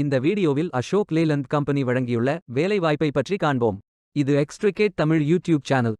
இந்த வீடியோவில் Ashok Layland company வழங்கியுள்ள வேலைவாய்ப்பை பற்றி காண்போம். இது extricate Tamil YouTube channel.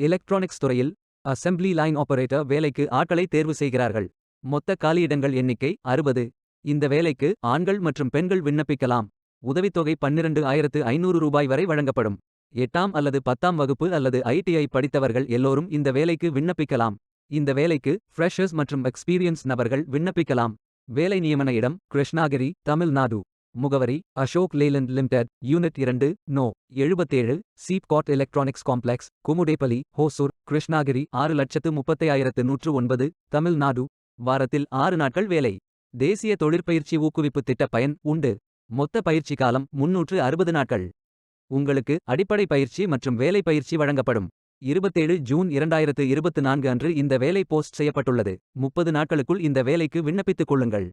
Electronics துறையில் அசெம்பிளி லைன் ஆபரேட்டர் வேலைக்கு ஆட்களை தேர்வு செய்கிறார்கள். மொத்த காலியிடங்கள் எண்ணிக்கை 60. இந்த வேலைக்கு ஆண்கள் மற்றும் பெண்கள் விண்ணப்பிக்கலாம். உதவித்தொகை 12,500 ரூபாய் வரை வழங்கப்படும். 8ஆம் அல்லது 10ஆம் வகுப்பு அல்லது ITI படித்தவர்கள் எல்லோரும் இந்த வேலைக்கு விண்ணப்பிக்கலாம். இந்த வேலைக்கு ஃப்ரெஷர்ஸ் மற்றும் எக்ஸ்பீரியன்ஸ் நபர்கள் விண்ணப்பிக்கலாம். வேலை நியமன இடம் கிருஷ்ணாகிரி, தமிழ்நாடு. முகவரி Ashok Leyland limited, unit 2, no. 77, SIPCOT electronics complex, Kumudepalli, Hosur, Krishnagiri. 6,35,109, Tamil Nadu. வாரத்தில் 6 நாட்கள் வேலை. தேசிய தொழிற்பயிற்சி ஊக்குவிப்பு திட்ட பயன் உண்டு. மொத்த பயிற்சி காலம் 360 நாட்கள். உங்களுக்கு அடிப்படை பயிற்சி மற்றும் வேலை பயிற்சி வழங்கப்படும். 27 ஜூன் 2024 அன்று இந்த வேலை போஸ்ட் செய்யப்பட்டுள்ளது. 30 நாட்களுக்குள் இந்த வேலைக்கு விண்ணப்பித்துக் கொள்ளுங்கள்.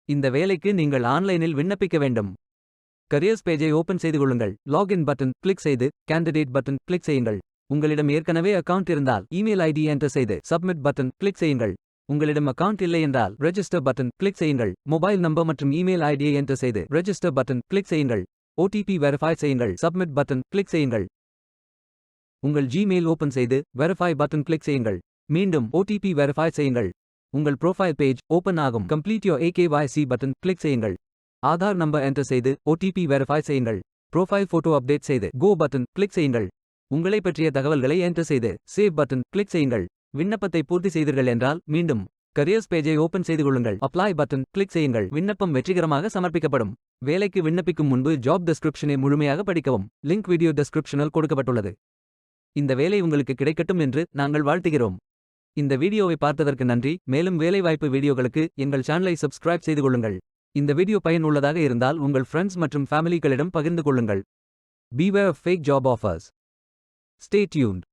இந்த வேலைக்கு நீங்கள் ஆன்லைனில் விண்ணப்பிக்க வேண்டும். கரியர்ஸ் பேஜை ஓபன் செய்து கொள்ளுங்கள். லாகின் பட்டன் கிளிக் செய்து கேண்டிடேட் பட்டன் கிளிக் செய்யுங்கள். உங்களிடம் ஏற்கனவே அக்கவுண்ட் இருந்தால் இமெயில் ஐடி என்டர் செய்து சப்மிட் பட்டன் கிளிக் செய்யுங்கள். உங்களிடம் அக்கவுண்ட் இல்லை என்றால் ரெஜிஸ்டர் பட்டன் கிளிக் செய்யுங்கள். மொபைல் நம்பர் மற்றும் இமெயில் ஐடியை என்டர் செய்து ரெஜிஸ்டர் பட்டன் கிளிக் செய்யுங்கள். OTP வெரிஃபை செய்யுங்கள். சப்மிட் பட்டன் கிளிக் செய்யுங்கள். உங்கள் ஜிமெயில் ஓபன் செய்து வெரிஃபை பட்டன் கிளிக் செய்யுங்கள். மீண்டும் OTP வெரிஃபை செய்யுங்கள். உங்கள் ப்ரொஃபைல் பேஜ் ஓபன் ஆகும். Complete your AKYC button click செய்யுங்கள். ஆதார் நம்பர் என்டர் செய்து OTP வெரிஃபை செய்யுங்கள். ப்ரொஃபைல் போட்டோ அப்டேட் செய்து கோ பட்டன் கிளிக் செய்யுங்கள். உங்களை பற்றிய தகவல்களை என்டர் செய்து சேவ் பட்டன் கிளிக் செய்யுங்கள். விண்ணப்பத்தை பூர்த்தி செய்தீர்கள் என்றால் மீண்டும் கரியர்ஸ் பேஜை ஓபன் செய்து கொள்ளுங்கள். அப்ளை பட்டன் கிளிக் செய்யுங்கள். விண்ணப்பம் வெற்றிகரமாக சமர்ப்பிக்கப்படும். வேலைக்கு விண்ணப்பிக்கும் முன்பு ஜாப் டெஸ்கிரிப்ஷனை முழுமையாக படிக்கவும். லிங்க் வீடியோ டெஸ்கிரிப்ஷனில் கொடுக்கப்பட்டுள்ளது. இந்த வேலை உங்களுக்கு கிடைக்கட்டும் என்று நாங்கள் வாழ்த்துகிறோம். இந்த வீடியோவை பார்த்ததற்கு நன்றி. மேலும் வேலைவாய்ப்பு வீடியோகளுக்கு எங்கள் சேனலை சப்ஸ்கிரைப் செய்து கொள்ளுங்கள். இந்த வீடியோ பயனுள்ளதாக இருந்தால் உங்கள் ஃப்ரெண்ட்ஸ் மற்றும் ஃபேமிலிகளிடம் பகிர்ந்து கொள்ளுங்கள். Beware of fake job offers. Stay tuned.